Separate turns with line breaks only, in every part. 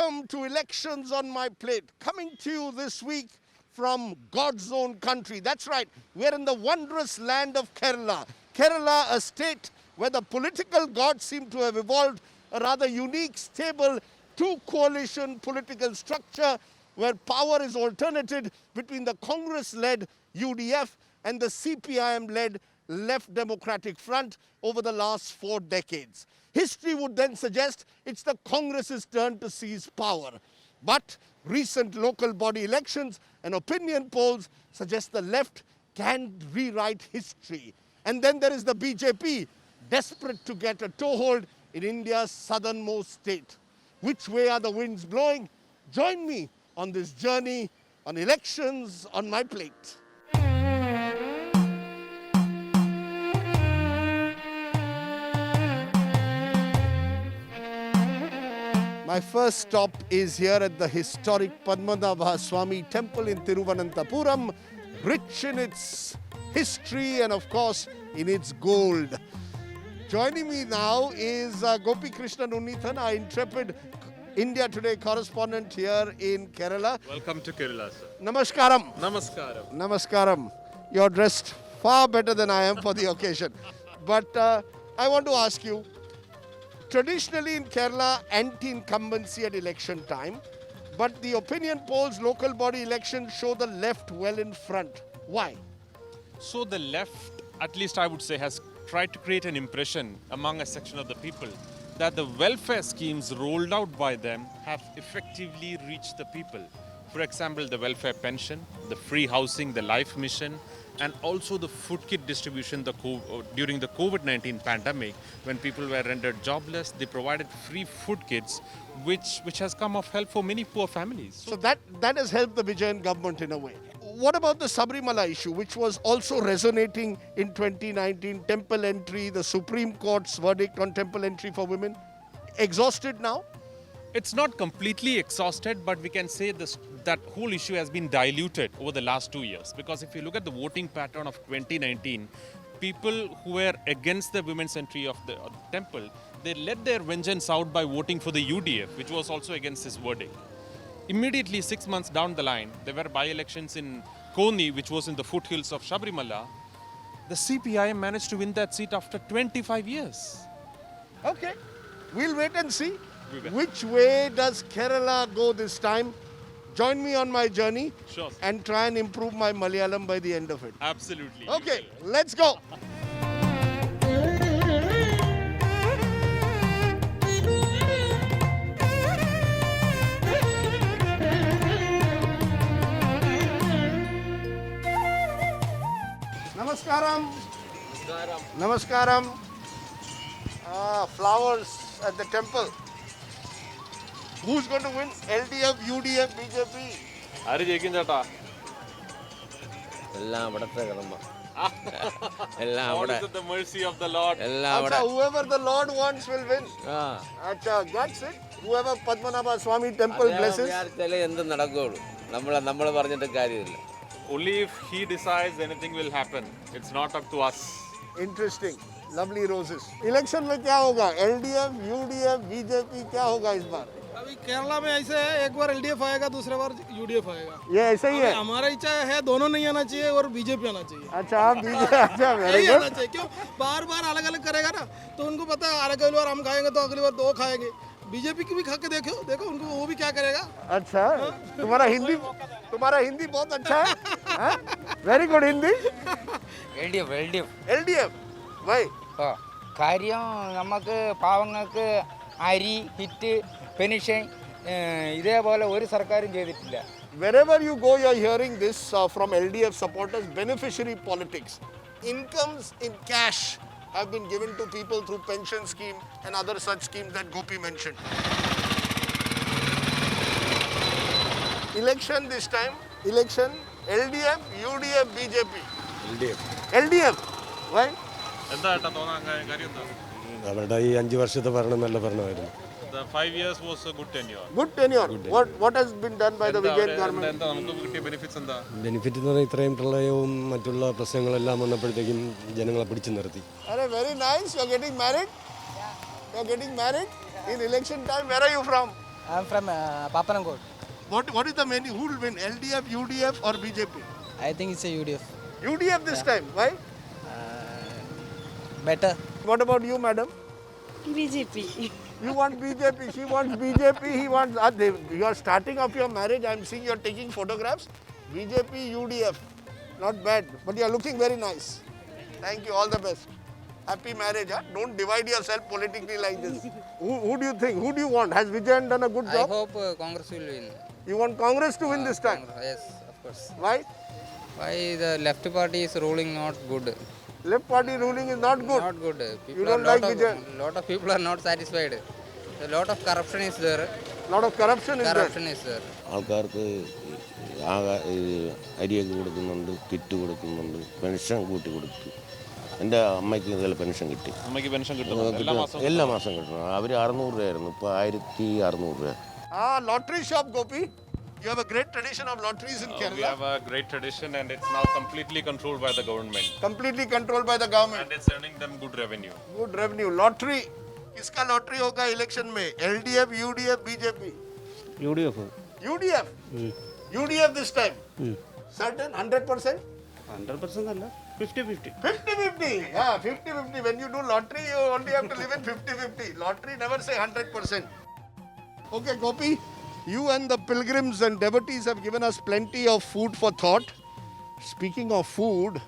Welcome to Elections on My Plate. Coming to you this week from God's own country. That's right, we're in the wondrous land of Kerala. Kerala, a state where the political gods seem to have evolved a rather unique, stable, two-coalition political structure where power is alternated between the Congress-led UDF and the CPIM-led Left Democratic Front over the last 4 decades. History would then suggest it's the Congress's turn to seize power. But recent local body elections and opinion polls suggest the left can rewrite history. And then there is the BJP, desperate to get a toehold in India's southernmost state. Which way are the winds blowing? Join me on this journey on Elections on My Plate. My first stop is here at the historic Padmanabha Swami temple in Thiruvananthapuram, rich in its history and of course in its gold. Joining me now is Gopi Krishnan Unnithan, our intrepid India Today correspondent here in Kerala.
Welcome to Kerala, sir.
Namaskaram.
Namaskaram.
Namaskaram. You're dressed far better than I am for the occasion. But I want to ask you, traditionally in Kerala, anti-incumbency at election time, but the opinion polls, local body elections show the left well in front. Why?
So the left, at least I would say, has tried to create an impression among a section of the people that the welfare schemes rolled out by them have effectively reached the people. For example, the welfare pension, the free housing, the life mission, and also the food kit distribution during the COVID-19 pandemic, when people were rendered jobless, they provided free food kits, which has come of help for many poor families.
So that has helped the Vijayan government in a way. What about the Sabarimala issue, which was also resonating in 2019, temple entry, the Supreme Court's verdict on temple entry for women? Exhausted now?
It's not completely exhausted, but we can say that whole issue has been diluted over the last 2 years. Because if you look at the voting pattern of 2019, people who were against the women's entry of the temple, they let their vengeance out by voting for the UDF, which was also against this verdict. Immediately 6 months down the line, there were by-elections in Koni, which was in the foothills of Sabarimala. The CPIM managed to win that seat after 25 years.
Okay, we'll wait and see. Which way does Kerala go this time? Join me on my journey.
Sure.
And try and improve my Malayalam by the end of it.
Absolutely.
Okay, let's go. Namaskaram. Namaskaram. Flowers at the temple. Who's going to win? LDF, UDF, BJP?
ആര് ജയിക്കും ചേട്ടാ?
എല്ലാം അവിടത്തെ കടമ.
The mercy of the Lord.
Acha, whoever the Lord wants will win. Acha, that's it. Whoever Padmanabha Swami temple blesses.
എന്തും നടക്കുകയുള്ളൂ. നമ്മൾ പറഞ്ഞിട്ട് കാര്യമില്ല.
Only if he decides, anything will happen. It's not up to us.
Interesting. Lovely roses. Election में क्या होगा? LDF, UDF, BJP क्या होगा इस बार?
अभी केरला में ऐसे है, एक बार एलडीएफ आएगा, दूसरा बार यूडीएफ आएगा.
ये ऐसा ही है.
हमारा इच्छा है दोनों नहीं आना चाहिए और बीजेपी आना चाहिए.
अच्छा, आप बीजेपी. अच्छा, वेरी
आना
गुड.
चाहिए. क्यों बार बार अलग अलग करेगा ना, तो उनको पता है अगली बार हम खाएंगे तो अगली बार दो खाएंगे. बीजेपी की भी खा के देखो उनको वो भी क्या करेगा.
अच्छा, तुम्हारा हिंदी बहुत अच्छा है. Very good Hindi. LDF. Why?
കാര്യം നമുക്ക് പാവങ്ങൾക്ക് അരി ഹിറ്റ് പെൻഷൻ ഇതേപോലെ ഒരു സർക്കാരും ചെയ്തിട്ടില്ല.
Wherever you go, you are hearing this from LDF supporters, beneficiary politics. Incomes in cash have been given to people through pension scheme and other such schemes that Gopi mentioned. Election this time, LDF, UDF, BJP. LDF. Why?
എന്താ ഏട്ടാ തോന്നാൻ കാര്യം എന്താ?
അവരുടെ ഈ 5 വർഷത്തെ ഭരണം നല്ല ഭരണമായിരുന്നു.
The 5 years was a good tenure.
Good tenure. What has been done by the Vijayan government?
എന്താ നമുക്ക് കിട്ടിയ ബെനിഫിറ്റ്സ് എന്താ?
ബെനിഫിറ്റ് എന്ന് പറഞ്ഞാൽ ഇത്രയും പ്രളയവും മറ്റുള്ള പ്രശ്നങ്ങളെല്ലാം വന്നപ്പോഴത്തേക്കും ജനങ്ങളെ പിടിച്ചു നിർത്തി.
Very nice. You are getting married? You are getting married? In election time, where are you from?
I'm from Papanangod.
What is the menu? Who will win? LDF, UDF or BJP?
I think it's a UDF.
UDF this time. Why?
Better.
What about you, madam?
BJP.
You want BJP, she wants BJP, he wants... you are starting off your marriage, I am seeing you are taking photographs. BJP, UDF, not bad, but you are looking very nice. Thank you, all the best. Happy marriage, huh? Don't divide yourself politically like this. Who do you think, who do you want? Has Vijayan done a good
I
job?
hope Congress will win.
You want Congress to win this time?
Yes, of course.
Why?
Why the left party is ruling not good?
Left party ruling is not good.
Not good.
You don't like Vijayan?
Lot of people are not satisfied. A lot of corruption is there.
Lot of corruption is there.
Corruption is there.
ആൾക്കാർക്ക് അരിയൊക്കെ കൊടുക്കുന്നുണ്ട്, kit കൊടുക്കുന്നുണ്ട്, pension കൂട്ടി കൊടുത്തു. എൻ്റെ അമ്മയ്ക്ക് ഇന്നലെ pension കിട്ടി.
അമ്മയ്ക്ക് പെൻഷൻ കിട്ടുന്നുണ്ട്
എല്ലാ മാസം കിട്ടണം. അവർ 600 രൂപയായിരുന്നു, ഇപ്പോൾ 1600 രൂപ.
Lottery shop, Gopi. You have a great tradition of lotteries in Kerala.
We have a great tradition and it's now completely controlled by the government.
Completely controlled by the government.
And it's earning them good revenue.
Good revenue. Lottery. किसका lottery होगा election में? LDF, UDF, BJP?
UDF.
UDF. UDF this time. Certain 100%?
100% അല്ല, 50-50.
50-50. Yeah, 50-50. When you do lottery, you only have to live in 50-50. Lottery never say 100%. Okay, Gopi, you and the pilgrims and devotees have given us plenty of food for thought. Speaking of food,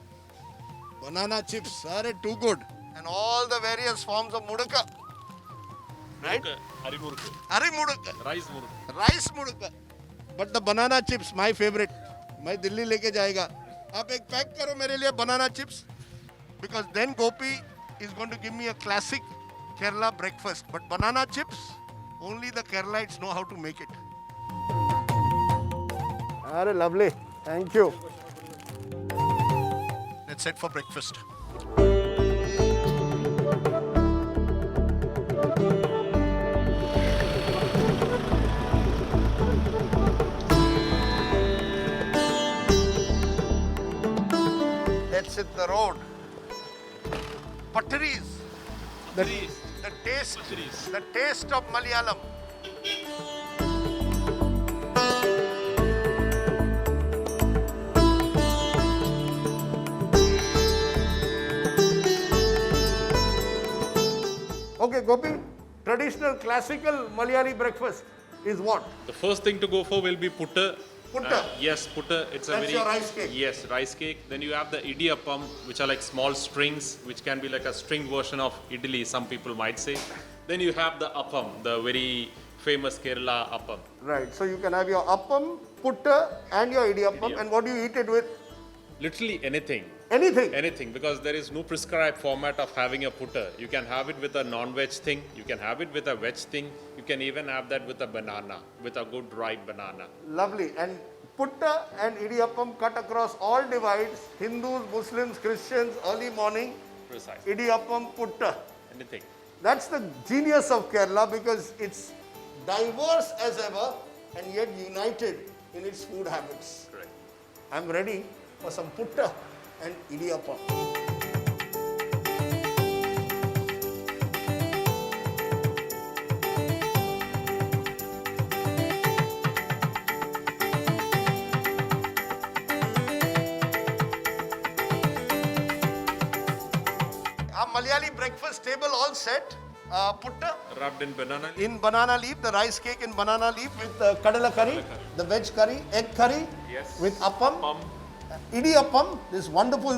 banana chips are too good. And all the various forms of mudaka. Right?
Hari murukku.
Hari mudaka.
Rice murukku.
Rice mudaka. But the banana chips, my favorite. मैं दिल्ली लेके जाएगा. आप एक pack करो मेरे लिए banana chips. Because then Gopi is going to give me a classic Kerala breakfast. But banana chips, only the Keralites know how to make it. Are lovely. Thank you. Let's head for breakfast. Let's hit the road. Patris. The taste of Malayalam. Okay, Gopi, traditional classical Malayali breakfast is what?
The first thing to go for will be putta.
Putta?
Yes, putta. It's
That's
a very
your rice cake?
Yes, rice cake. Then you have the idiyappam, which are like small strings, which can be like a string version of idli, some people might say. Then you have the appam, the very famous Kerala appam.
Right, so you can have your appam, putta and your idiyappam. And what do you eat it with?
Literally anything.
Anything?
Anything, because there is no prescribed format of having a putta. You can have it with a non-veg thing, you can have it with a veg thing, you can even have that with a banana, with a good ripe banana.
Lovely. And putta and idiyappam cut across all divides, Hindus, Muslims, Christians, early morning,
Precisely.
idiyappam, putta.
Anything.
That's the genius of Kerala because it's diverse as ever and yet united in its food habits.
Correct.
I'm ready for some putta and idiyappam. Our Malayali breakfast table all set. Putta
Wrapped in banana.
in banana leaf, the rice cake in banana leaf with kadala curry, the veg curry, egg curry
Yes.
with appam.
Appam.
Idiyappam, this wonderful,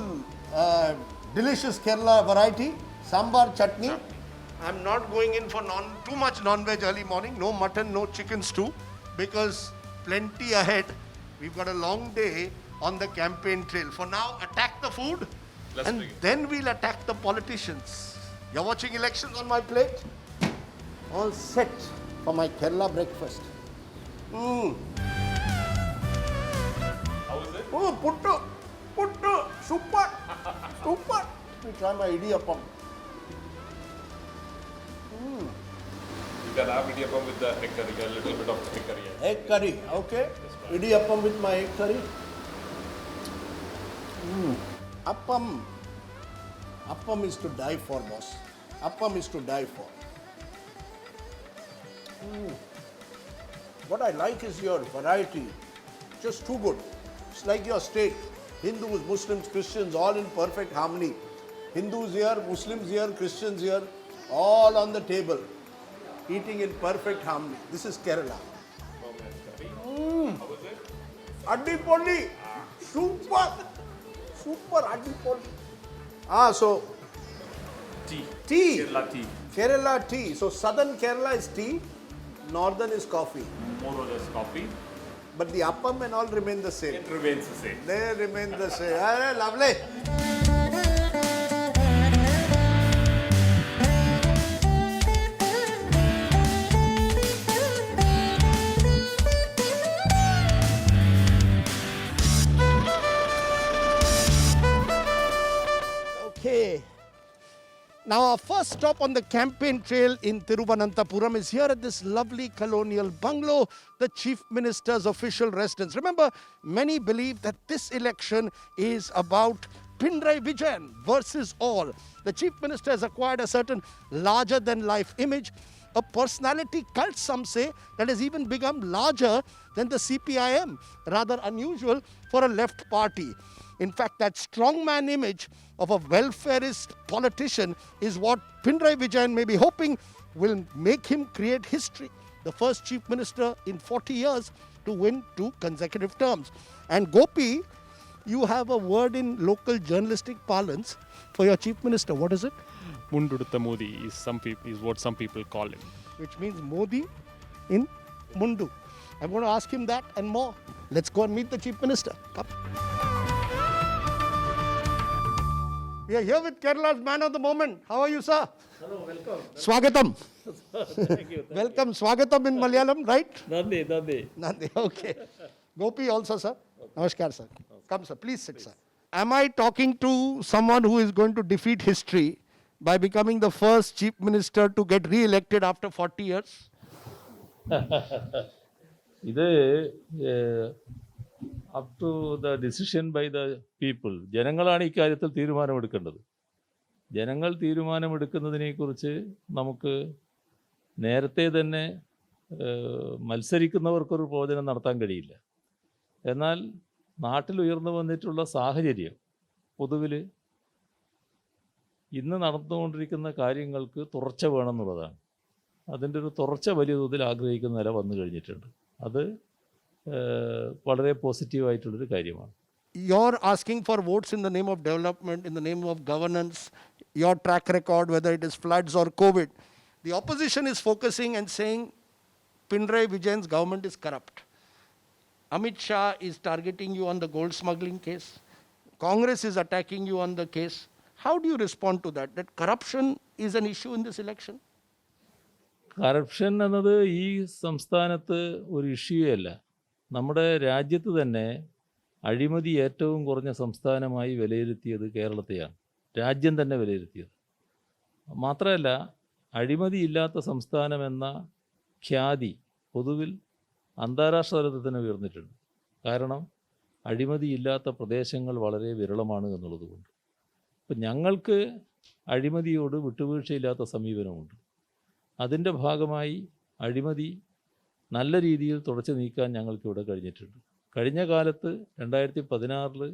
delicious Kerala variety, sambar chutney. I'm not going in for too much non-veg early morning, no mutton, no chicken stew, because plenty ahead. We've got a long day on the campaign trail. For now, attack the food,
Let's
and
begin.
then we'll attack the politicians. You're watching elections on my plate? All set for my Kerala breakfast.
How is it?
Oh, puttu, super. Let me try my idiyappam.
You can have idiyappam with the egg curry, a little bit of egg curry.
Egg curry, okay. Idiyappam with my egg curry. Appam. Appam is to die for, boss. Appam is to die for. What I like is your variety. Just too good. It's like your state. Hindus, Muslims, Christians, all in perfect harmony. Hindus here, Muslims here, Christians here, all on the table, eating in perfect harmony. This is Kerala. Adipolli. Super. Super Adipolli. So tea. Kerala tea. Kerala tea. So southern Kerala is tea, northern is coffee.
More or less coffee.
But the appam and all remain the same.
It remains the same.
They remain the same. Ah, lovely. Okay. Now our first stop on the campaign trail in Thiruvananthapuram is here at this lovely colonial bungalow, the Chief Minister's official residence. Remember, many believe that this election is about Pinarayi Vijayan versus all. The Chief Minister has acquired a certain larger-than-life image, a personality cult, some say, that has even become larger than the CPIM, rather unusual for a left party. In fact, that strongman image of a welfareist politician is what Pinarayi Vijayan may be hoping will make him create history. The first Chief Minister in 40 years to win 2 consecutive terms. And Gopi, you have a word in local journalistic parlance for your Chief Minister. What is it?
Mundudutha Modi is what some people call him.
Which means Modi in Mundu. I'm going to ask him that and more. Let's go and meet the Chief Minister. Come. We are here with Kerala's man of the moment. How are you, sir?
Hello, welcome.
Swagatam.
Thank you.
Welcome. Swagatam in Malayalam, right?
Nandi.
Nandi. Okay. Gopi also, sir. Namaskar, sir. Come, sir. Please sit, sir. Am I talking to someone who is going to defeat history by becoming the first Chief Minister to get re-elected after 40 years?
ഇത് up to the decision by the people. ജനങ്ങളാണ് ഇക്കാര്യത്തിൽ തീരുമാനമെടുക്കേണ്ടത്. ജനങ്ങൾ തീരുമാനമെടുക്കുന്നതിനെക്കുറിച്ച് നമുക്ക് നേരത്തെ തന്നെ മത്സരിക്കുന്നവർക്കൊരു പ്രവചനം നടത്താൻ കഴിയില്ല. എന്നാൽ നാട്ടിൽ ഉയർന്നു വന്നിട്ടുള്ള സാഹചര്യം പൊതുവിൽ ഇന്ന് നടന്നുകൊണ്ടിരിക്കുന്ന കാര്യങ്ങൾക്ക് തുടർച്ച വേണമെന്നുള്ളതാണ്. അതിൻ്റെ ഒരു തുടർച്ച വലിയ തോതിൽ ആഗ്രഹിക്കുന്ന നില വന്നു കഴിഞ്ഞിട്ടുണ്ട്. അത് വളരെ പോസിറ്റീവായിട്ടുള്ളൊരു കാര്യമാണ്.
You're asking for votes in the name of development, in the name of governance, your track record, whether it is floods or COVID. The opposition is focusing and saying Pinarayi Vijayan's government is corrupt. Amit Shah is targeting you on the gold smuggling case. Congress is attacking you on the case. How do you respond to that? That corruption is an issue in this election?
Corruption എന്നത് ഈ സംസ്ഥാനത്ത് ഒരു issue അല്ല. നമ്മുടെ രാജ്യത്ത് തന്നെ അഴിമതി ഏറ്റവും കുറഞ്ഞ സംസ്ഥാനമായി വിലയിരുത്തിയത് കേരളത്തെയാണ്. രാജ്യം തന്നെ വിലയിരുത്തിയത്. മാത്രമല്ല, അഴിമതിയില്ലാത്ത സംസ്ഥാനമെന്ന ഖ്യാതി പൊതുവിൽ അന്താരാഷ്ട്ര തലത്തിൽ തന്നെ ഉയർന്നിട്ടുണ്ട്. കാരണം അഴിമതിയില്ലാത്ത പ്രദേശങ്ങൾ വളരെ വിരളമാണ് എന്നുള്ളതുകൊണ്ട്. അപ്പം ഞങ്ങൾക്ക് അഴിമതിയോട് വിട്ടുവീഴ്ചയില്ലാത്ത സമീപനമുണ്ട്. അതിൻ്റെ ഭാഗമായി അഴിമതി നല്ല രീതിയിൽ തുടച്ചു നീക്കാൻ ഞങ്ങൾക്കിവിടെ കഴിഞ്ഞിട്ടുണ്ട്. കഴിഞ്ഞ കാലത്ത് 2016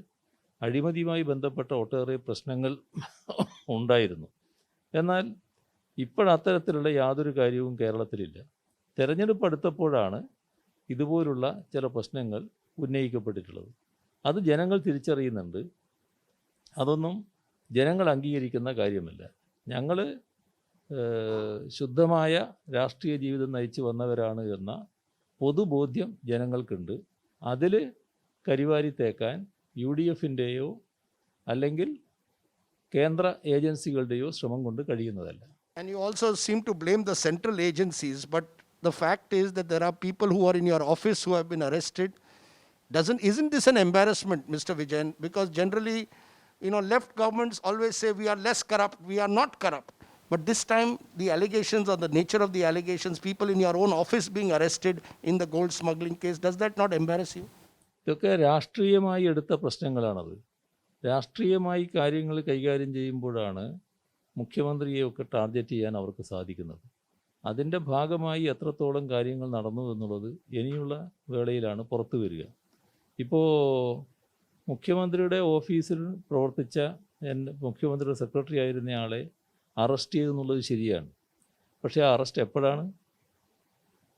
അഴിമതിയുമായി ബന്ധപ്പെട്ട ഒട്ടേറെ പ്രശ്നങ്ങൾ ഉണ്ടായിരുന്നു. എന്നാൽ ഇപ്പോഴത്തരത്തിലുള്ള യാതൊരു കാര്യവും കേരളത്തിലില്ല. തെരഞ്ഞെടുപ്പ് അടുത്തപ്പോഴാണ് ഇതുപോലുള്ള ചില പ്രശ്നങ്ങൾ ഉന്നയിക്കപ്പെട്ടിട്ടുള്ളത്. അത് ജനങ്ങൾ തിരിച്ചറിയുന്നുണ്ട്. അതൊന്നും ജനങ്ങൾ അംഗീകരിക്കുന്ന കാര്യമല്ല. ഞങ്ങൾ ശുദ്ധമായ രാഷ്ട്രീയ ജീവിതം നയിച്ചു വന്നവരാണ് എന്ന പൊതുബോധ്യം ജനങ്ങൾക്കുണ്ട്. അതിൽ കരിവാരി തേക്കാൻ UDFൻ്റെയോ അല്ലെങ്കിൽ കേന്ദ്ര ഏജൻസികളുടെയോ ശ്രമം കൊണ്ട് കഴിയുന്നതല്ല.
And you also seem to blame the central agencies, but the fact is that there are people who are in your office who have been arrested. Isn't this an embarrassment, Mr. Vijayan? Because generally, left governments always say we are less corrupt, we are not corrupt. But this time, the allegations or the nature of the allegations, people in your own office being arrested in the gold smuggling case, does that not embarrass you?
ഇതൊക്കെ രാഷ്ട്രീയമായി എടുത്ത പ്രശ്നങ്ങളാണത്. രാഷ്ട്രീയമായി കാര്യങ്ങൾ കൈകാര്യം ചെയ്യുമ്പോഴാണ് മുഖ്യമന്ത്രിയെയൊക്കെ target ചെയ്യാൻ അവർക്ക് സാധിക്കുന്നത്. അതിൻ്റെ ഭാഗമായി എത്രത്തോളം കാര്യങ്ങൾ നടന്നു എന്നുള്ളത് ഇനിയുള്ള വേളയിലാണ് പുറത്തു വരിക. ഇപ്പോൾ മുഖ്യമന്ത്രിയുടെ ഓഫീസിൽ പ്രവർത്തിച്ച മുഖ്യമന്ത്രിയുടെ സെക്രട്ടറി ആയിരുന്നയാളെ അറസ്റ്റ് ചെയ്തെന്നുള്ളത് ശരിയാണ്. പക്ഷേ ആ അറസ്റ്റ് എപ്പോഴാണ്?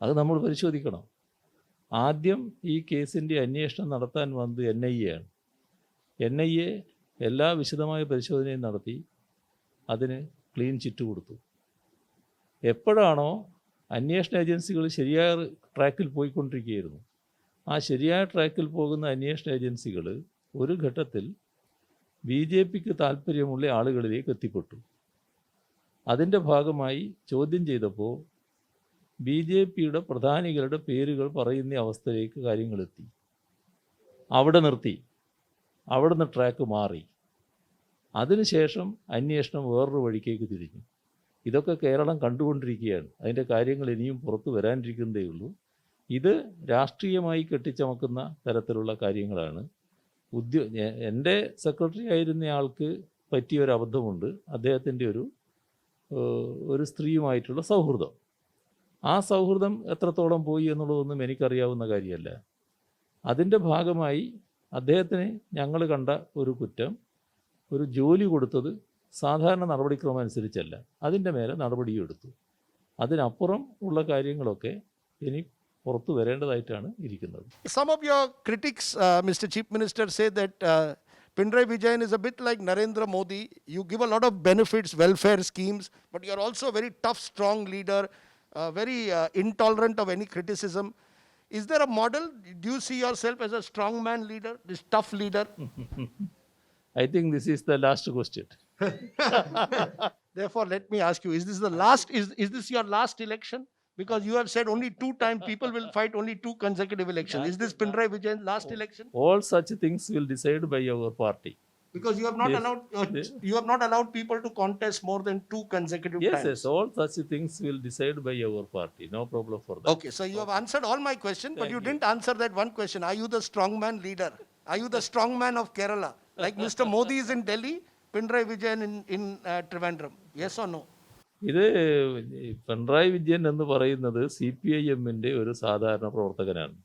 അത് നമ്മൾ പരിശോധിക്കണം. ആദ്യം ഈ കേസിൻ്റെ അന്വേഷണം നടത്താൻ വന്നത് NIA ആണ്. NIA എല്ലാ വിശദമായ പരിശോധനയും നടത്തി അതിന് ക്ലീൻ ചിറ്റ് കൊടുത്തു. എപ്പോഴാണോ അന്വേഷണ ഏജൻസികൾ ശരിയായ ട്രാക്കിൽ പോയിക്കൊണ്ടിരിക്കുകയായിരുന്നു, ആ ശരിയായ ട്രാക്കിൽ പോകുന്ന അന്വേഷണ ഏജൻസികൾ ഒരു ഘട്ടത്തിൽ BJPക്ക് താല്പര്യമുള്ള ആളുകളിലേക്ക് എത്തിപ്പെട്ടു. അതിൻ്റെ ഭാഗമായി ചോദ്യം ചെയ്തപ്പോൾ BJPയുടെ പ്രധാനികളുടെ പേരുകൾ പറയുന്ന അവസ്ഥയിലേക്ക് കാര്യങ്ങളെത്തി. അവിടെ നിർത്തി. അവിടുന്ന് ട്രാക്ക് മാറി. അതിനുശേഷം അന്വേഷണം വേറൊരു വഴിക്കേക്ക് തിരിഞ്ഞു. ഇതൊക്കെ കേരളം കണ്ടുകൊണ്ടിരിക്കുകയാണ്. അതിൻ്റെ കാര്യങ്ങൾ ഇനിയും പുറത്തു വരാനിരിക്കുന്നതേ ഉള്ളൂ. ഇത് രാഷ്ട്രീയമായി കെട്ടിച്ചമക്കുന്ന തരത്തിലുള്ള കാര്യങ്ങളാണ്. എൻ്റെ സെക്രട്ടറി ആയിരുന്ന ആൾക്ക് പറ്റിയൊരു അബദ്ധമുണ്ട്. അദ്ദേഹത്തിൻ്റെ ഒരു സ്ത്രീയുമായിട്ടുള്ള സൗഹൃദം. ആ സൗഹൃദം എത്രത്തോളം പോയി എന്നുള്ളതൊന്നും എനിക്കറിയാവുന്ന കാര്യമല്ല. അതിൻ്റെ ഭാഗമായി അദ്ദേഹത്തിന് ഞങ്ങൾ കണ്ട ഒരു കുറ്റം, ഒരു ജോലി കൊടുത്തത് സാധാരണ നടപടിക്രമം അനുസരിച്ചല്ല. അതിൻ്റെ മേലെ നടപടിയും എടുത്തു. അതിനപ്പുറം ഉള്ള കാര്യങ്ങളൊക്കെ ഇനി പുറത്തു വരേണ്ടതായിട്ടാണ് ഇരിക്കുന്നത്.
Some of your critics, Mr. Chief Minister, say that Pinarayi Vijayan is a bit like Narendra Modi. You give a lot of benefits, welfare schemes, but you are also a very tough, strong leader, very intolerant of any criticism. Is there a model? Do you see yourself as a strongman leader, this tough leader?
I think this is the last question.
Therefore, let me ask you: is this the last? Is this your last election? Because you have said only 2 times people will fight only 2 consecutive elections. Is this Pinarayi Vijayan's last election?
All such things will decide by our party.
Because you have not
Yes.
allowed you have not allowed people to contest more than 2 consecutive
Yes,
times.
yes, all such things will decide by our party. No problem for that.
Okay, so you have answered all my questions, but
Thank
you
you.
didn't answer that one question. Are you the strongman leader? Are you the strongman of Kerala? Like Mr. Modi is in Delhi, Pinarayi Vijayan in Trivandrum. Yes or no?
ഇത് പിണറായി വിജയൻ എന്ന് പറയുന്നത് CPIMൻ്റെ ഒരു സാധാരണ പ്രവർത്തകനാണ്.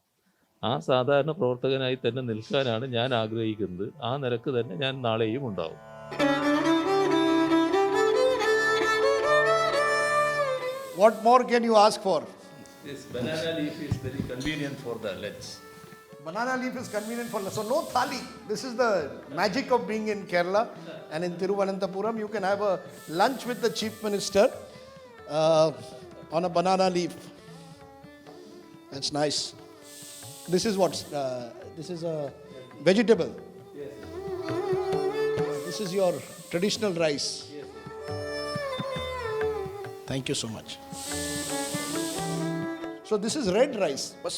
ആ സാധാരണ പ്രവർത്തകനായി തന്നെ നിൽക്കാനാണ് ഞാൻ ആഗ്രഹിക്കുന്നത്. ആ നിലക്ക് തന്നെ ഞാൻ നാളെയും ഉണ്ടാവും.
What more can you ask for?
This banana leaf is very convenient for the lunch.
Banana leaf is convenient for so no thali. This is the magic of being in Kerala, and in Thiruvananthapuram you can have a lunch with the Chief Minister on a banana leaf. That's nice. This is what? This is a vegetable.
Yes.
This is your traditional rice.
Yes.
Thank you so much. So this is red rice. Bas.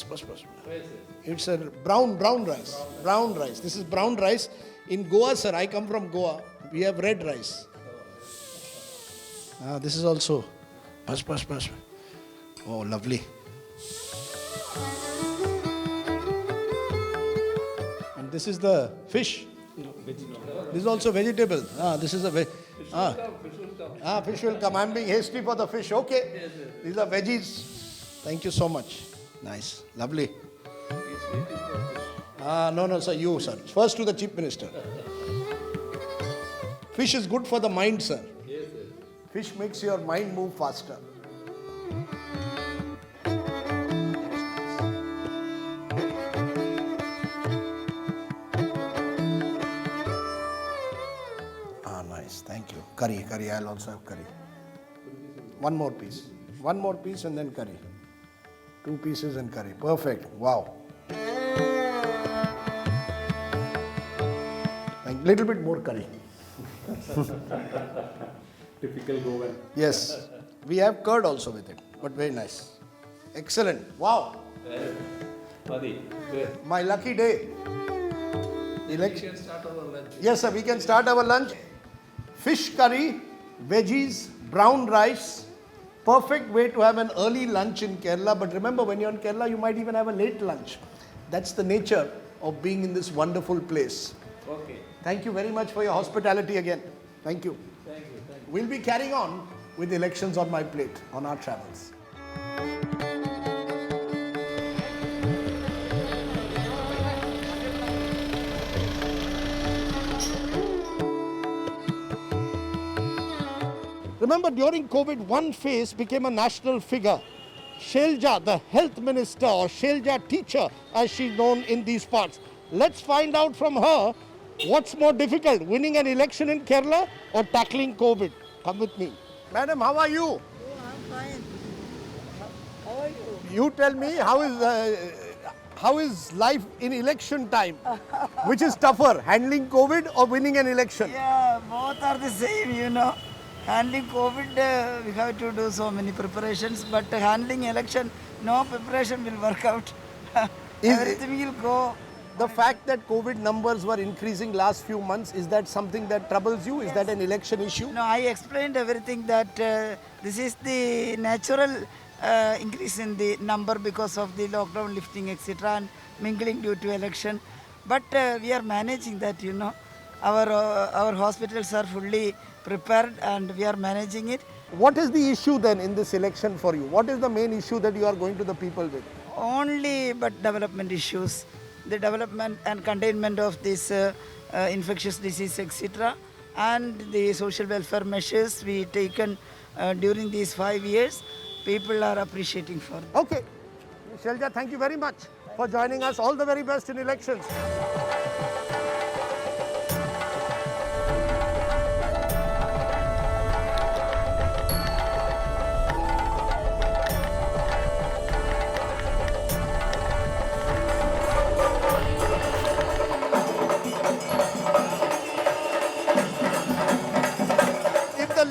It's a brown rice. Brown rice. This is brown rice. In Goa, sir, I come from Goa. We have red rice. This is also. Bas. Oh, lovely. And this is the fish. This is also vegetable. This is a fish will come. I'm being hasty for the fish. Okay. These are veggies. Thank you so much. Nice. Lovely. No, sir. You, sir. First to the Chief Minister. Fish is good for the mind, sir.
Yes, sir.
Fish makes your mind move faster. Nice. Thank you. Curry. I'll also have curry. One more piece and then curry. 2 pieces and curry. Perfect. Wow. Little bit more curry.
Typical Goan.
Yes. We have curd also with it, but very nice. Excellent. Wow. My lucky day.
Election start our lunch.
Yes, sir. We can start our lunch. Fish curry, veggies, brown rice. Perfect way to have an early lunch in Kerala. But remember, when you're in Kerala, you might even have a late lunch. That's the nature of being in this wonderful place.
Okay.
Thank you very much for your hospitality again. Thank you.
Thank you.
We'll be carrying on with elections on my plate on our travels. Remember, during COVID, one face became a national figure. Shailja, the health minister, or Shailja teacher, as she's known in these parts. Let's find out from her what's more difficult, winning an election in Kerala or tackling COVID. Come with me. Madam, how are you?
I'm fine. How are you?
You tell me, how is life in election time? Which is tougher, handling COVID or winning an election?
Yeah, both are the same, you know. Handling COVID, we have to do so many preparations, but handling election, no preparation will work out. Everything will go.
The fact that COVID numbers were increasing last few months, is that something that troubles you? Is that an election issue?
No, I explained everything that this is the natural increase in the number because of the lockdown lifting, etc., and mingling due to election. But we are managing that, you know. Our hospitals are fully prepared and we are managing it.
What is the issue then in this election for you? What is the main issue that you are going to the people with?
Only but development issues, the development and containment of this infectious disease, etc., and the social welfare measures we taken during these 5 years, people are appreciating for.
Okay. Shailja, thank you very much for joining us. All the very best in elections.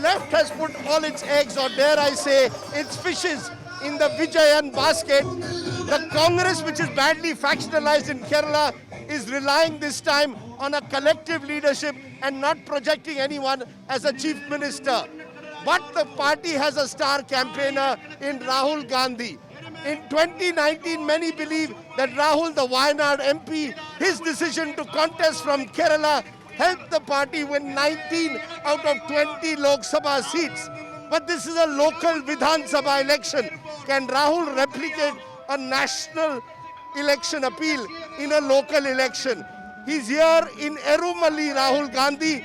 Left has put all its eggs, or dare I say, its fishes in the Vijayan basket. The Congress, which is badly factionalized in Kerala, is relying this time on a collective leadership and not projecting anyone as a chief minister. But the party has a star campaigner in Rahul Gandhi. In 2019, many believe that Rahul, the Wayanad MP, his decision to contest from Kerala helped the party win 19 out of 20 Lok Sabha seats. But this is a local Vidhan Sabha election. Can Rahul replicate a national election appeal in a local election? He's here in Erumalli, Rahul Gandhi,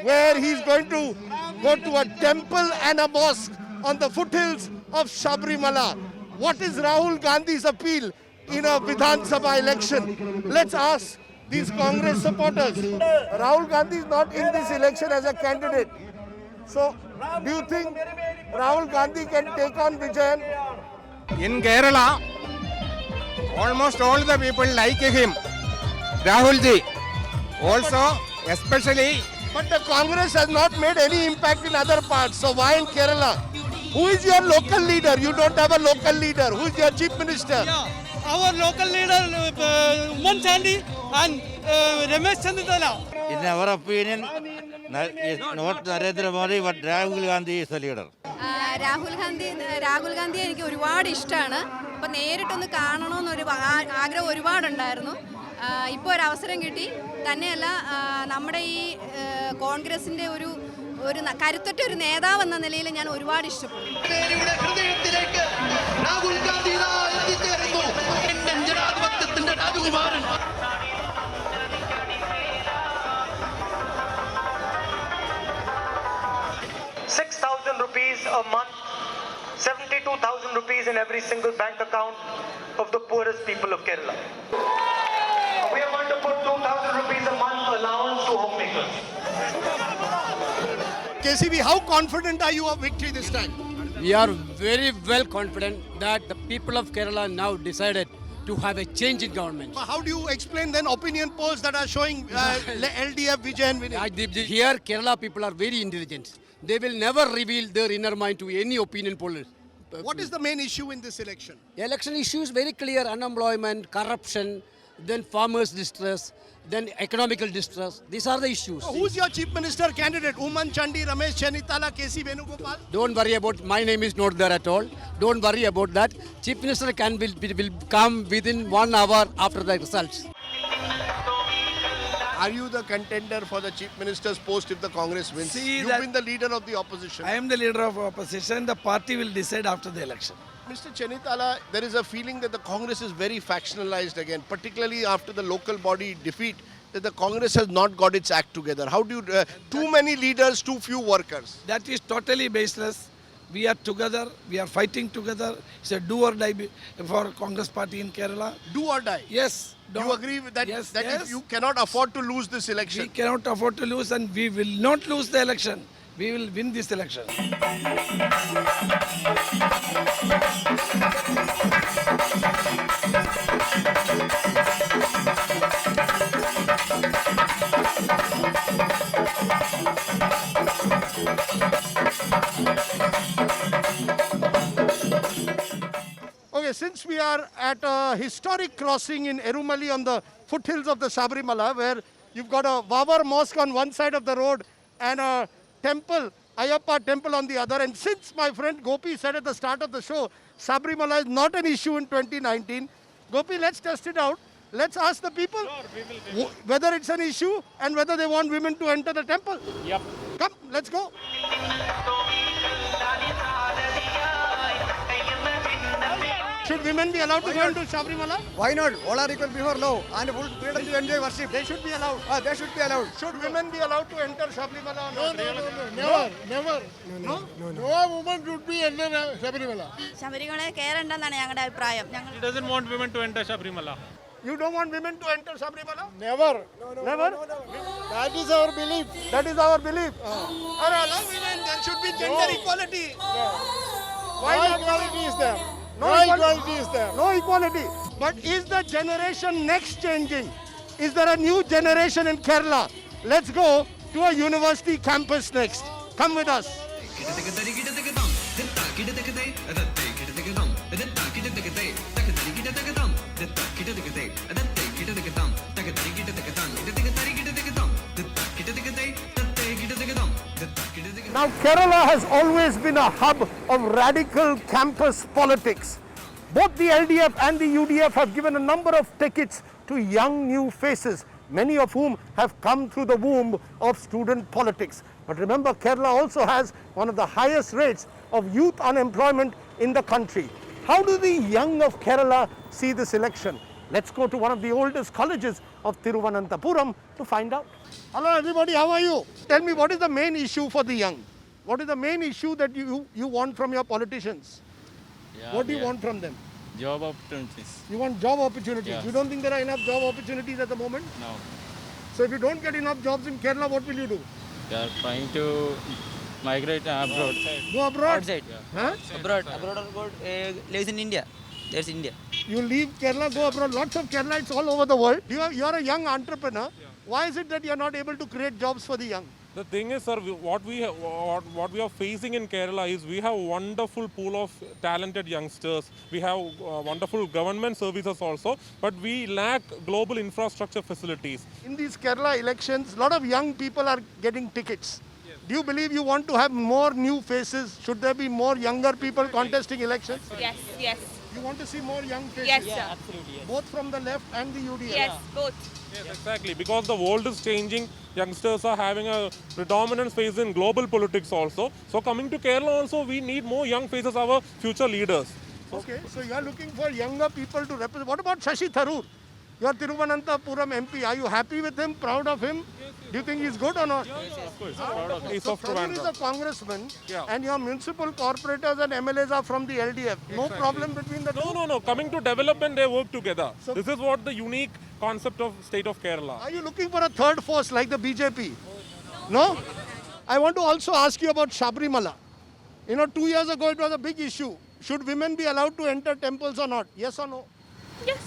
where he's going to go to a temple and a mosque on the foothills of Sabrimala. What is Rahul Gandhi's appeal in a Vidhan Sabha election? Let's ask these Congress supporters. Rahul Gandhi is not in this election as a candidate. So, do you think Rahul Gandhi can take on Vijayan?
In Kerala, almost all the people like him, Rahul ji. Also, especially.
But the Congress has not made any impact in other parts. So why in Kerala? Who is your local leader? You don't have a local leader. Who is your chief minister?
Yeah, our local leader, Umman Chandi and Ramesh Chandratala.
In our opinion, not Narendra Modi, but Rahul Gandhi is the leader.
Rahul Gandhi എനിക്ക് ഒരുപാട് ഇഷ്ടമാണ്. അപ്പോൾ നേരിട്ടൊന്ന് കാണണമെന്നൊരു ആഗ്രഹം ഒരുപാടുണ്ടായിരുന്നു. ഇപ്പോൾ ഒരു അവസരം കിട്ടി. തന്നെയല്ല നമ്മുടെ ഈ കോൺഗ്രസിൻ്റെ ഒരു കരുത്തുറ്റ ഒരു നേതാവ് എന്ന നിലയിൽ ഞാൻ ഒരുപാട് ഇഷ്ടപ്പെടുന്നു. രാഹുൽ ഗാന്ധി ജനാധിപത്യത്തിൻ്റെ രാജകുമാരൻ.
6,000 rupees a month, 72,000 rupees in every single bank account of the poorest people of Kerala. We are going to put 2,000 rupees a month allowance to homemakers.
KCB, how confident are you of victory this time?
We are very well confident that the people of Kerala now decided to have a change in government.
But how do you explain then opinion polls that are showing LDF Vijayan winning?
Here, Kerala people are very intelligent. They will never reveal their inner mind to any opinion poll.
What is the main issue in this election?
The election issue is very clear: unemployment, corruption, then farmers' distress, then economical distress. These are the issues.
So who's your chief minister candidate? Umman Chandi, Ramesh Chandratala, KC Venugopal?
Don't worry about, my name is not there at all. Don't worry about that. Chief minister will come within 1 hour after the results.
Are you the contender for the chief minister's post if the Congress wins? You've been the leader of the opposition.
I am the leader of opposition. The party will decide after the election.
Mr. Chandratala, there is a feeling that the Congress is very factionalized again, particularly after the local body defeat that the Congress has not got its act together? How do you, too many leaders, too few workers?
That is totally baseless. We are together. We are fighting together. It's a do or die for Congress party in Kerala.
Do or die?
Yes.
You agree with that?
Yes,
that
yes.
if you cannot afford to lose this
We
election?
cannot afford to lose, and we will not lose the election. We will win this election.
Okay, since we are at a historic crossing in Erumali on the foothills of the Sabrimala, where you've got a Vavar mosque on one side of the road and a temple, Ayyappa temple on the other. And since my friend Gopi said at the start of the show, Sabrimala is not an issue in 2019, Gopi, let's test it out. Let's ask the people whether it's an issue and whether they want women to enter the temple.
Yep.
Come, let's go. Should women be allowed to go into Sabrimala?
Why not? All are equal before law and full freedom to enjoy worship.
They should be allowed.
They should be allowed.
Should women be allowed to enter Sabrimala or not?
Never. No woman should be enter Sabrimala.
Sabarimala കയറണ്ടെന്നാണ് ഞങ്ങളുടെ അഭിപ്രായം.
He doesn't want women to enter Sabrimala.
You don't want women to enter Sabrimala?
Never.
Never?
That is our belief.
That is our belief. Or allow women, there should be gender equality.
Why equality is there?
No equality is there. No equality. But is the generation next changing? Is there a new generation in Kerala? Let's go to a university campus next. Come with us. Now, Kerala has always been a hub of radical campus politics. Both the LDF and the UDF have given a number of tickets to young new faces, many of whom have come through the womb of student politics. But remember, Kerala also has one of the highest rates of youth unemployment in the country. How do the young of Kerala see this election? Let's go to one of the oldest colleges of Thiruvananthapuram to find out. Hello everybody, how are you? Tell me, what is the main issue for the young? What is the main issue that you want from your politicians? What do you want from them?
Job opportunities.
You want job opportunities.
Yes.
You don't think there are enough job opportunities at the moment?
No.
So if you don't get enough jobs in Kerala, what will you do?
They are trying to migrate abroad.
Go abroad?
Outside.
Huh?
Abroad or good lives in India. There's India.
You leave Kerala, go abroad. Lots of Keralites all over the world. You are a young entrepreneur. Why is it that you are not able to create jobs for the young?
The thing is, sir, what we are facing in Kerala is we have a wonderful pool of talented youngsters. We have wonderful government services also, but we lack global infrastructure facilities.
In these Kerala elections, a lot of young people are getting tickets. Do you believe you want to have more new faces? Should there be more younger people contesting elections?
Yes, yes.
You want to see more young faces?
Yes, sir.
Absolutely. Yes.
Both from the left and the UDF?
Yes, both.
Yes, exactly. Because the world is changing, youngsters are having a predominant space in global politics also. So coming to Kerala also, we need more young faces, our future leaders.
Okay, so you are looking for younger people to represent. What about Shashi Tharoor? Your Thiruvananthapuram MP. Are you happy with him? Proud of him? Do you think he's good or not?
Yes, of course. Proud of him. He's
So
of
Tharoor is
Trivandrum.
a congressman,
Yeah.
and your municipal corporators and MLAs are from the LDF. No
Exactly.
problem between the two?
No. Coming to development, they work together.
So-
This is what the unique concept of state of Kerala.
Are you looking for a third force like the BJP? No? I want to also ask you about Sabrimala. 2 years ago it was a big issue. Should women be allowed to enter temples or not? Yes or no?
Yes.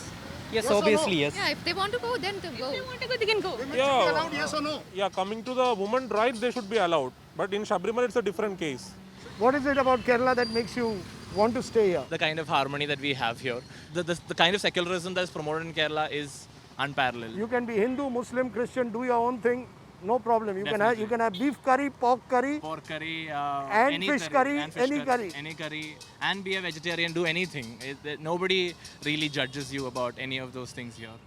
Yes,
Yes or
obviously,
no?
yes.
Yeah, if they want to go, then to go. If they want to go, they can go.
Women should be
Yeah.
allowed, yes or no?
Yeah, coming to the women rights, they should be allowed. But in Sabrimala, it's a different case.
What is it about Kerala that makes you want to stay here?
The kind of harmony that we have here, the kind of secularism that is promoted in Kerala is unparalleled.
You can be Hindu, Muslim, Christian, do your own thing, no problem. You can have beef curry, pork curry,
Pork curry,
and
any
fish curry,
and fish
any curry.
any curry, and be a vegetarian, do anything. Nobody really judges you about any of those things here.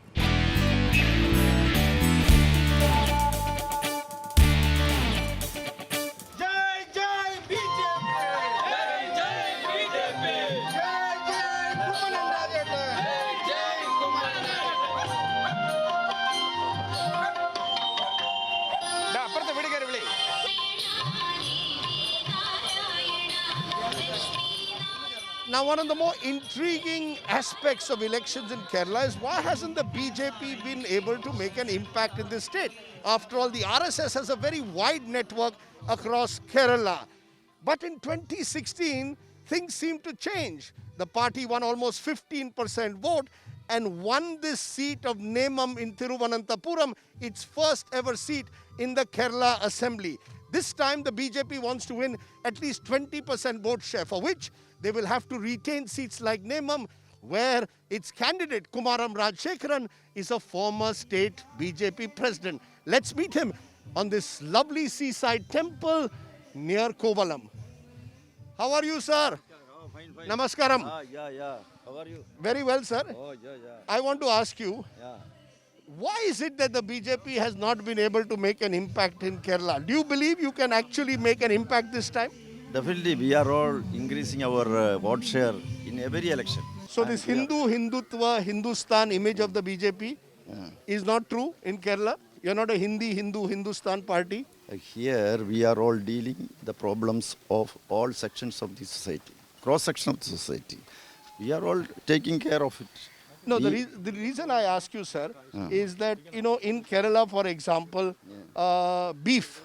Now, one of the more intriguing aspects of elections in Kerala is why hasn't the BJP been able to make an impact in this state? After all, the RSS has a very wide network across Kerala. But in 2016, things seemed to change. The party won almost 15% vote and won this seat of Nemam in Thiruvananthapuram, its first ever seat in the Kerala Assembly. This time, the BJP wants to win at least 20% vote share, for which they will have to retain seats like Nemam, where its candidate, Kumaram Rajshekharan, is a former state BJP president. Let's meet him on this lovely seaside temple near Kovalam. How are you, sir?
Fine, fine.
Namaskaram.
Yeah. How are you?
Very well, sir.
Oh, yeah.
I want to ask you,
Yeah.
why is it that the BJP has not been able to make an impact in Kerala? Do you believe you can actually make an impact this time?
Definitely, we are all increasing our vote share in every election.
So this Hindutva, Hindustan image of the BJP is not true in Kerala? You're not a Hindu, Hindustan party?
Here, we are all dealing the problems of all sections of the society, cross-section of the society. We are all taking care of it.
No, the reason I ask you, sir, is that, in Kerala, for example, beef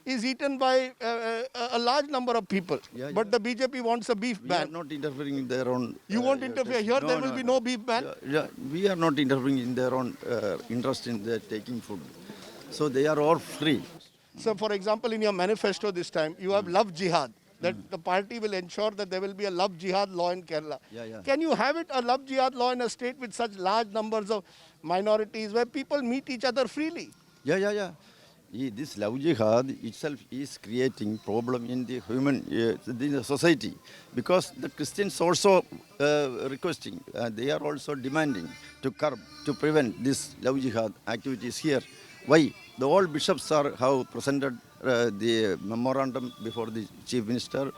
is eaten by a large number of people. But the BJP wants a beef ban.
We are not interfering in their own...
You won't interfere here? There will be no beef ban?
Yeah, we are not interfering in their own interest in their taking food. So they are all free.
So, for example, in your manifesto this time, you have love jihad. That the party will ensure that there will be a love jihad law in Kerala.
Yeah.
Can you have it, a love jihad law in a state with such large numbers of minorities where people meet each other freely?
Yeah. This love jihad itself is creating problem in the human in the society, because the Christians also requesting, they are also demanding to curb, to prevent this love jihad activities here. Why? The all bishops have presented the memorandum before the chief minister.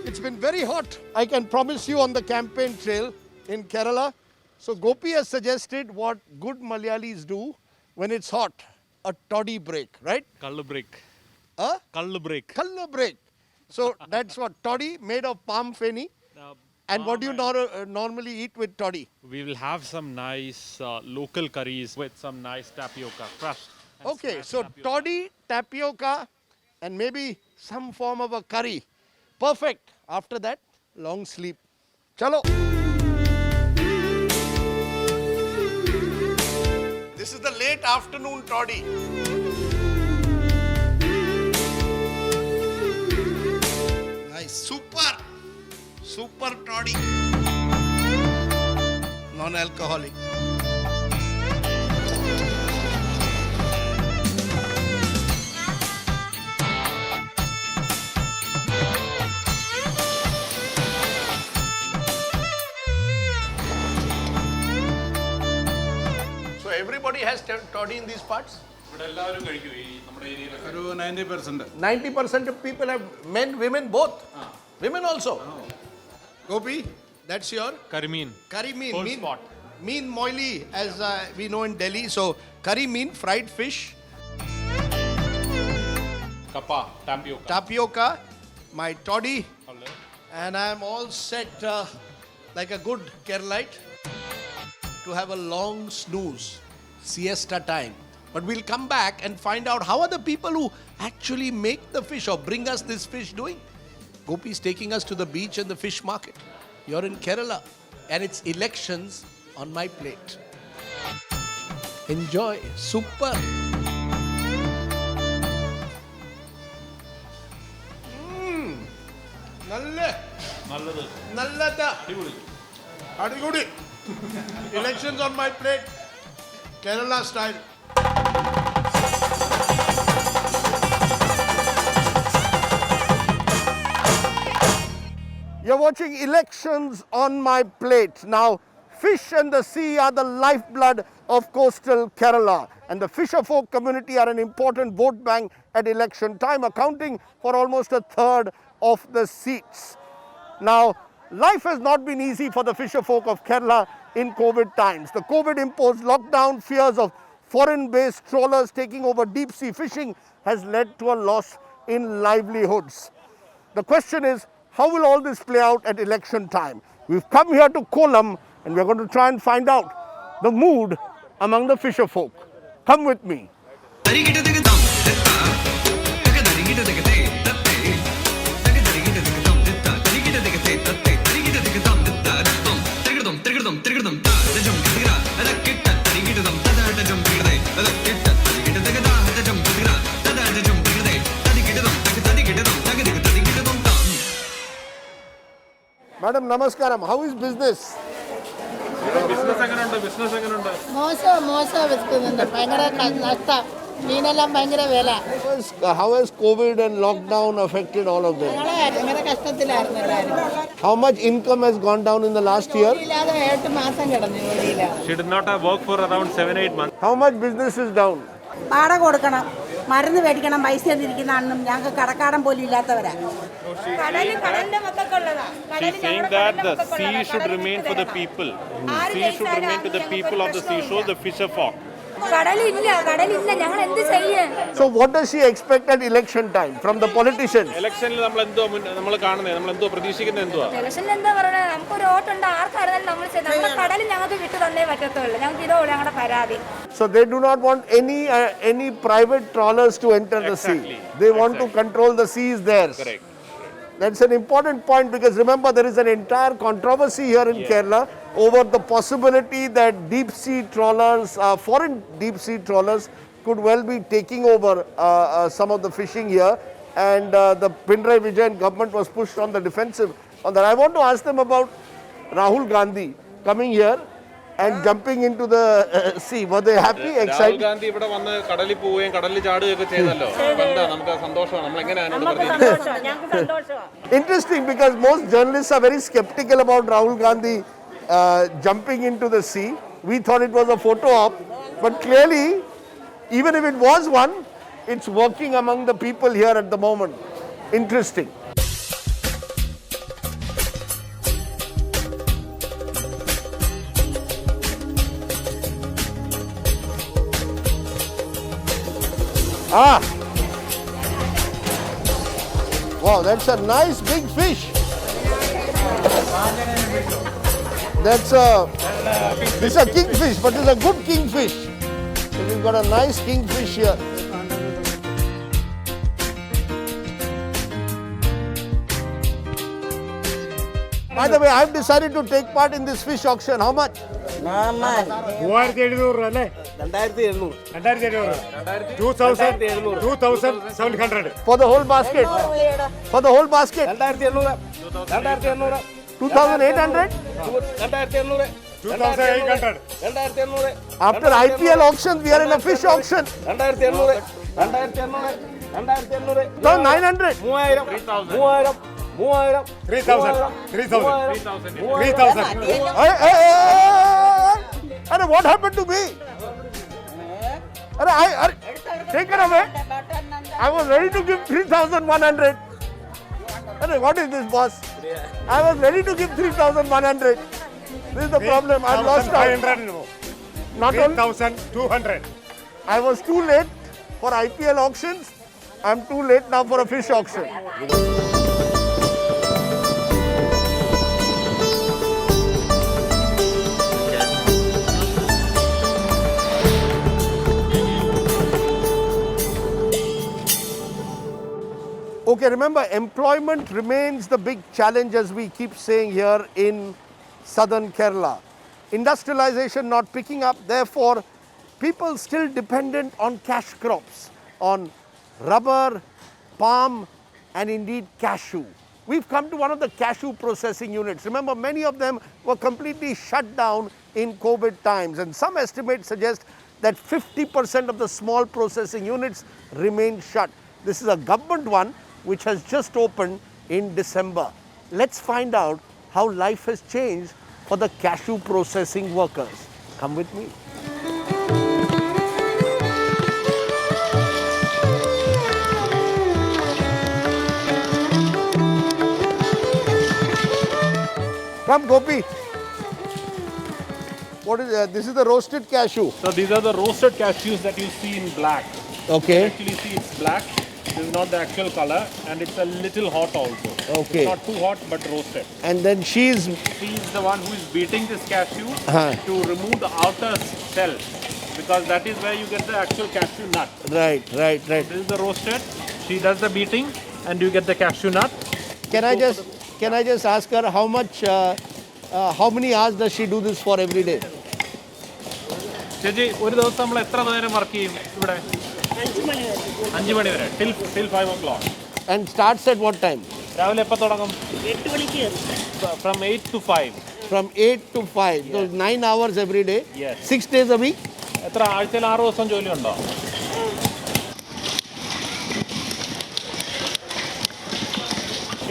It's been very hot, I can promise you, on the campaign trail in Kerala. So Gopi has suggested what good Malayalis do when it's hot, a toddy break, right?
Kallu break.
A?
Kallu break.
Kallu break. So that's what, toddy made of palm feni. And what do you normally eat with toddy?
We will have some nice local curries with some nice tapioca, crushed.
Okay, so toddy, tapioca, and maybe some form of a curry. Perfect. After that, long sleep. Chalo. This is the late afternoon toddy. Nice. Super toddy. Non-alcoholic. So everybody has toddy in these parts? 90% of people have men, women, both. Women also. Gopi, that's your?
Curry mean.
Curry mean.
Whole spot.
Mean moili, as we know in Delhi. So curry mean, fried fish.
Kappa, tapioca.
Tapioca, my toddy. And I am all set like a good Keralite to have a long snooze, siesta time. But we'll come back and find out how are the people who actually make the fish or bring us this fish doing. Gopi is taking us to the beach and the fish market. You're in Kerala and it's elections on my plate. Enjoy. Super. Nallada. Adigudi. Elections on my plate. Kerala style. You're watching Elections on My Plate. Now, fish and the sea are the lifeblood of coastal Kerala. And the fisher folk community are an important vote bank at election time, accounting for almost a third of the seats. Now, life has not been easy for the fisher folk of Kerala in COVID times. The COVID-imposed lockdown, fears of foreign-based trawlers taking over deep-sea fishing has led to a loss in livelihoods. The question is, how will all this play out at election time? We've come here to Kollam and we're going to try and find out the mood among the fisher folk. Come with me. Madam Namaskaram, how is business? How has COVID and lockdown affected all of them? How much income has gone down in the last year?
She did not have work for around 7-8 months.
How much business is down?
മരുന്ന് മേടിക്കണം പൈസ തന്നിരിക്കുന്നതാണെന്നും ഞങ്ങൾക്ക് കടക്കാടൻ പോലും ഇല്ലാത്തവരാണ്.
She's saying that the sea should remain for the people. Sea should remain to the people of the seashore, the fisher folk.
കടലില്ല ഞങ്ങൾ എന്ത് ചെയ്യും?
So what does she expect at election time from the politicians?
Electionil നമ്മൾ കാണുന്നത് നമ്മൾ എന്തോ പ്രതീക്ഷിക്കുന്നത് എന്തുവാ?
ഇലക്ഷനിൽ എന്താ പറയുന്നത്? നമുക്കൊരു വോട്ടുണ്ട് ആർക്കായിരുന്നാലും നമ്മൾ നമ്മുടെ കടലിൽ ഞങ്ങൾക്ക് വിട്ടു തന്നേ പറ്റത്തുള്ളൂ. ഞങ്ങൾക്ക് ഇതോ ഞങ്ങളുടെ പരാതി.
So they do not want any private trawlers to enter the sea. They want to control the seas there.
Correct.
That's an important point because remember there is an entire controversy here in Kerala over the possibility that deep sea trawlers, foreign deep sea trawlers could well be taking over some of the fishing here, and the Pinarayi Vijayan government was pushed on the defensive on that. I want to ask them about Rahul Gandhi coming here and jumping into the sea. Were they happy, excited?
Rahul Gandhi ഇവിടെ വന്ന് കടലിൽ പോവുകയും കടലിൽ ചാടുകയൊക്കെ ചെയ്തല്ലോ. എന്താ നമുക്ക് സന്തോഷമാണ്. നമ്മൾ എങ്ങനെയാണ്
Interesting because most journalists are very skeptical about Rahul Gandhi jumping into the sea. We thought it was a photo op, but clearly, even if it was one, it's working among the people here at the moment. Interesting. Ah! Wow, that's a nice big fish. This is a kingfish, but it's a good kingfish. So we've got a nice kingfish here. By the way, I've decided to take part in this fish auction. How much?
2,700
for the whole basket. For the whole basket. 2,800.
2,800.
After IPL auctions, we are in a fish auction. 900.
3,000.
What happened to me? Take it away. I was ready to give 3,100. What is this, boss? I was ready to give 3,100. This is the problem. I've lost out.
3,200.
I was too late for IPL auctions. I'm too late now for a fish auction. Okay, remember, employment remains the big challenge as we keep saying here in southern Kerala. Industrialization not picking up, therefore, people still dependent on cash crops, on rubber, palm, and indeed cashew. We've come to one of the cashew processing units. Remember, many of them were completely shut down in COVID times, and some estimates suggest that 50% of the small processing units remain shut. This is a government one which has just opened in December. Let's find out how life has changed for the cashew processing workers. Come with me. Come, Gopi. What is this? Is the roasted cashew.
So these are the roasted cashews that you see in black.
Okay.
Actually, see it's black. This is not the actual color, and it's a little hot also.
Okay.
It's not too hot, but roasted.
And then she's
She's the one who is beating this cashew
Uh-huh.
to remove the outer shell, because that is where you get the actual cashew nut.
right.
This is the roasted. She does the beating, and you get the cashew nut.
Can I just ask her how much? How many hours does she do this for every day?
ചേച്ചി ഒരു ദിവസം നമ്മൾ എത്ര നേരം work ചെയ്യും ഇവിടെ 5 മണി വരെ till 5 o'clock.
And starts at what time?
രാവിലെ എപ്പോൾ തുടങ്ങും? 8 മണിക്ക്. From 8 to 5.
From 8 to 5. So 9 hours every day.
Yes.
6 days a week.
എത്ര ആഴ്ചയിൽ 6 ദിവസം ജോലി ഉണ്ടോ?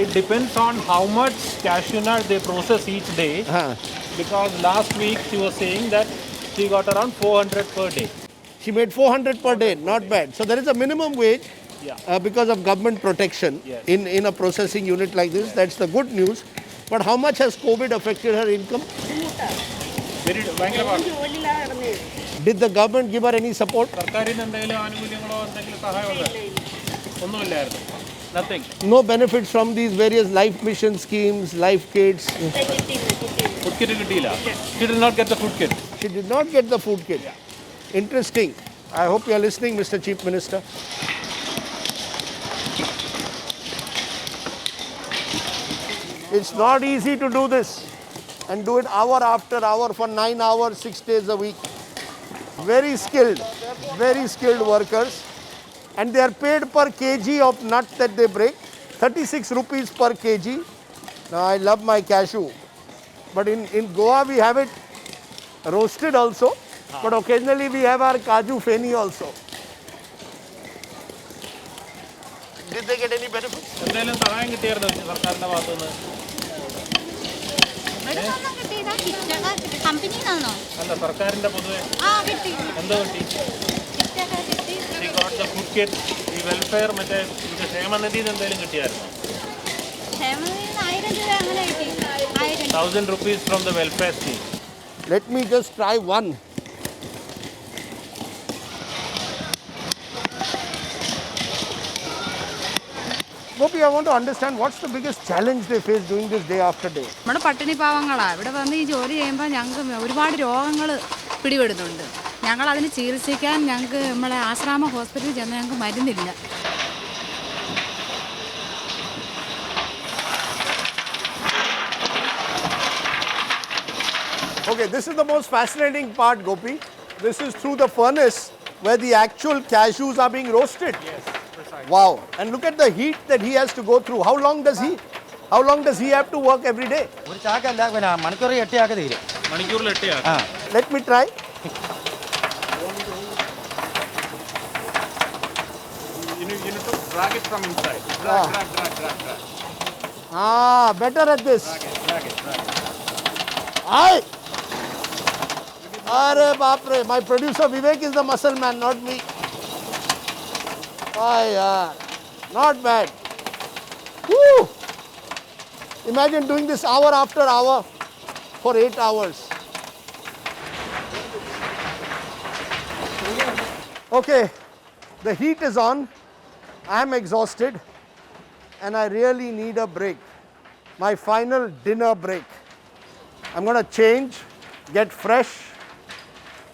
It depends on how much cashew nut they process each day. Because last week she was saying that she got around 400 per day.
She made 400 per day. Not bad. So there is a minimum wage.
Yeah.
Because of government protection in a processing unit like this. That's the good news. But how much has COVID affected her income? Did the government give her any support?
Nothing.
No benefits from these various life mission schemes, life kits.
Food kit കിട്ടിയില്ല. She did not get the food kit.
She did not get the food kit. Interesting. I hope you are listening, Mr. Chief Minister. It's not easy to do this and do it hour after hour for 9 hours, 6 days a week. Very skilled workers. And they are paid per kg of nut that they break. 36 rupees per kg. Now I love my cashew. But in Goa we have it roasted also. But occasionally we have our kaju feni also. Did they get any benefits?
എന്തെങ്കിലും സഹായം കിട്ടിയായിരുന്നു സർക്കാരിന്റെ ഭാഗത്തുനിന്ന്? അല്ല സർക്കാരിന്റെ പൊതുവെ എന്തോ കിട്ടി? She got the food kit, the welfare, മറ്റേ ക്ഷേമനിധിയിൽ എന്തെങ്കിലും കിട്ടിയായിരുന്നോ? 1,000 rupees from the welfare scheme.
Let me just try one. Gopi, I want to understand what's the biggest challenge they face doing this day after day.
നമ്മുടെ പട്ടിണി പാവങ്ങളാണ് ഇവിടെ വന്ന് ഈ ജോലി ചെയ്യുമ്പോൾ ഞങ്ങൾക്ക് ഒരുപാട് രോഗങ്ങൾ പിടിപെടുന്നുണ്ട്. ഞങ്ങൾ അതിന് ചികിത്സിക്കാൻ ഞങ്ങൾക്ക് നമ്മളെ ആശ്രാമ ഹോസ്പിറ്റലിൽ ചെന്ന് ഞങ്ങൾക്ക് മരുന്നില്ല.
Okay, this is the most fascinating part, Gopi. This is through the furnace where the actual cashews are being roasted.
Yes, precisely.
Wow. And look at the heat that he has to go through. How long does he have to work every day?
ഒരു ചാക്കല്ല പിന്നെ മണിക്കൂർ 8 ആക്കി തീരും.
മണിക്കൂറിൽ 8 ആക്കി.
Let me try.
You need to drag it from inside. Drag.
Better at this.
Drag it.
Aye. Arre baapre. My producer Vivek is the muscle man, not me. Aye, yaar. Not bad. Woo! Imagine doing this hour after hour for 8 hours. Okay, the heat is on. I am exhausted and I really need a break. My final dinner break. I'm going to change, get fresh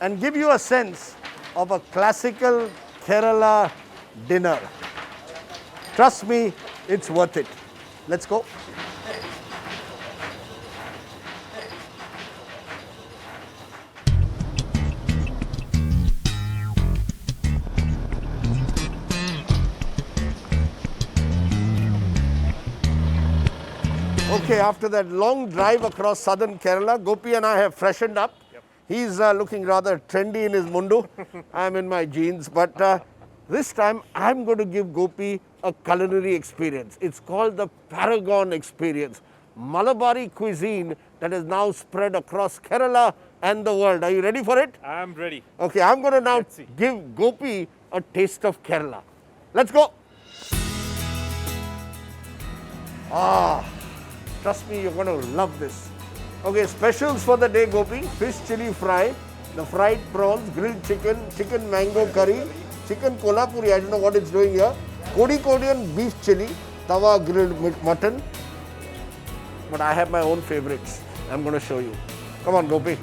and give you a sense of a classical Kerala dinner. Trust me, it's worth it. Let's go. Okay, after that long drive across southern Kerala, Gopi and I have freshened up. He's looking rather trendy in his mundu. I'm in my jeans. But this time, I'm going to give Gopi a culinary experience. It's called the Paragon Experience. Malabari cuisine that is now spread across Kerala and the world. Are you ready for it?
I'm ready.
Okay, I'm going to now give Gopi a taste of Kerala. Let's go. Trust me, you're going to love this. Okay, specials for the day, Gopi. Fish chili fry, the fried prawns, grilled chicken, chicken mango curry, chicken kolhapuri, I don't know what it's doing here, Kodian beef chili, tawa grilled mutton. But I have my own favorites. I'm going to show you. Come on, Gopi.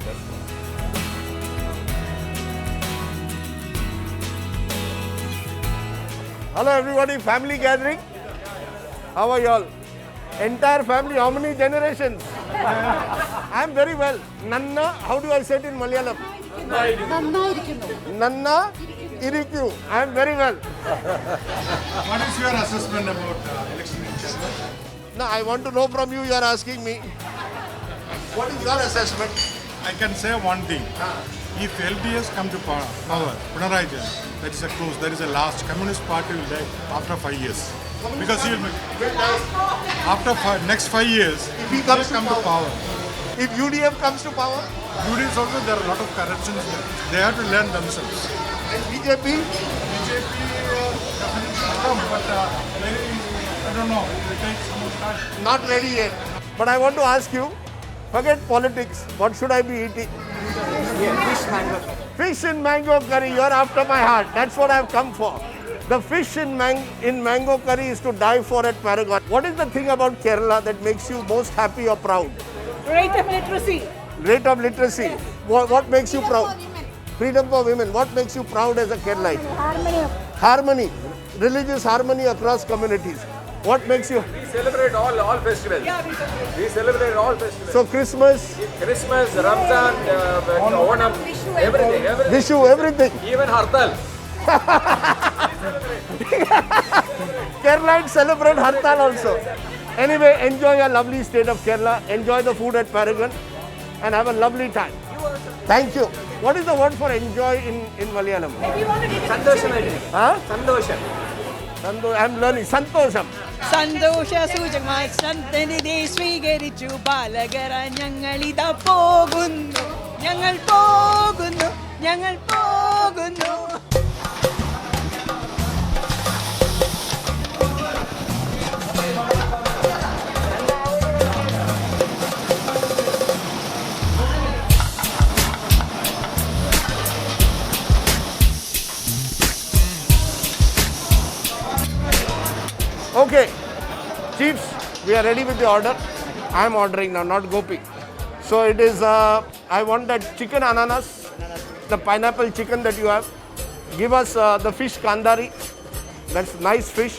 Hello everybody, family gathering. How are you all? Entire family, how many generations? I'm very well. Nanna, how do I say it in Malayalam? Nanna Irikku. I'm very well.
What is your assessment about election in Kerala?
No, I want to know from you, you are asking me. What is your assessment?
I can say one thing. If LDS come to power, Pinarayi Vijayan, that is a close, that is a last. Communist Party will die after 5 years. Because he will after next 5 years,
if he comes
to power.
If UDF comes to power?
UDF also, there are a lot of corruptions there. They have to learn themselves.
And BJP?
BJP definitely should come, but I don't know, it will take some more time.
Not ready yet. But I want to ask you, forget politics, what should I be eating? Fish and mango curry, you're after my heart. That's what I've come for. The fish in mango curry is to die for at Paragon. What is the thing about Kerala that makes you most happy or proud?
Rate of literacy.
Rate of literacy. What makes you proud? Freedom for women. What makes you proud as a Keralite?
Harmony.
Harmony. Religious harmony across communities. What makes you?
We celebrate all festivals. We celebrate all festivals.
So Christmas?
Christmas, Ramzan, Onam, everything.
Vishu, everything.
Even Hartal.
Keralites celebrate Hartal also. Anyway, enjoy your lovely state of Kerala. Enjoy the food at Paragon and have a lovely time. Thank you. What is the word for enjoy in Malayalam?
Sandosham.
Huh?
Sandosham.
I'm learning. Santosham.
സന്തോഷ സൂചകമായി സന്തനിധി സ്വീകരിച്ചു ബാലകര ഞങ്ങളിതാ പോകുന്നു ഞങ്ങൾ പോകുന്നു ഞങ്ങൾ പോകുന്നു.
Okay, chiefs, we are ready with the order. I am ordering now, not Gopi. So it is, I want that chicken ananas, the pineapple chicken that you have. Give us the fish kandari, that's nice fish.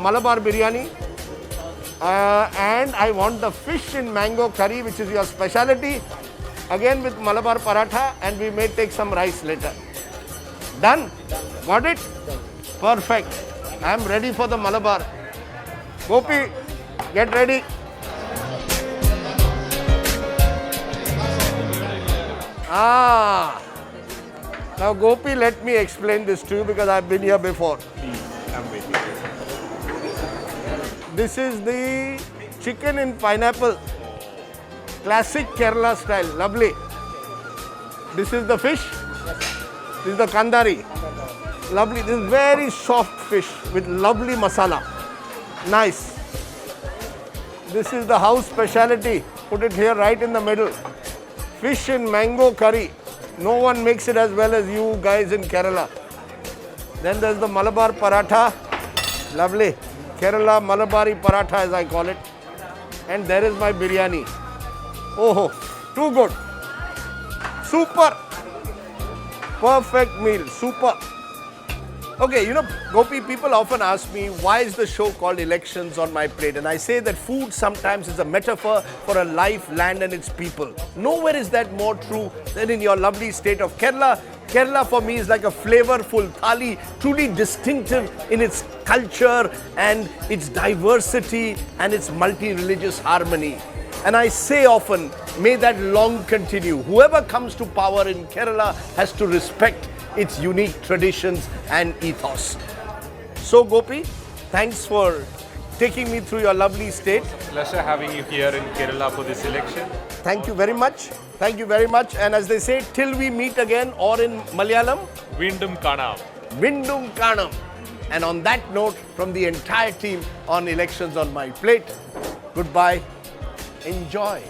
Malabar biryani. And I want the fish in mango curry, which is your speciality. Again with Malabar paratha, and we may take some rice later. Done? Got it? Perfect. I am ready for the Malabar. Gopi, get ready. Now Gopi, let me explain this to you because I have been here before. This is the chicken in pineapple. Classic Kerala style. Lovely. This is the fish. This is the kandari. Lovely. This is very soft fish with lovely masala. Nice. This is the house speciality. Put it here right in the middle. Fish in mango curry. No one makes it as well as you guys in Kerala. Then there's the Malabar paratha. Lovely. Kerala Malabari paratha as I call it. And there is my biryani. Oh, too good. Super. Perfect meal. Super. Okay, you know, Gopi, people often ask me, why is the show called Elections on My Plate? And I say that food sometimes is a metaphor for a life, land and its people. Nowhere is that more true than in your lovely state of Kerala. Kerala for me is like a flavorful thali, truly distinctive in its culture and its diversity and its multi-religious harmony. And I say often, may that long continue. Whoever comes to power in Kerala has to respect its unique traditions and ethos. So Gopi, thanks for taking me through your lovely state.
Pleasure having you here in Kerala for this election.
Thank you very much. Thank you very much. And as they say, till we meet again, or in Malayalam,
Vindum Kanam.
Vindum Kanam. And on that note, from the entire team on Elections on My Plate, goodbye. Enjoy.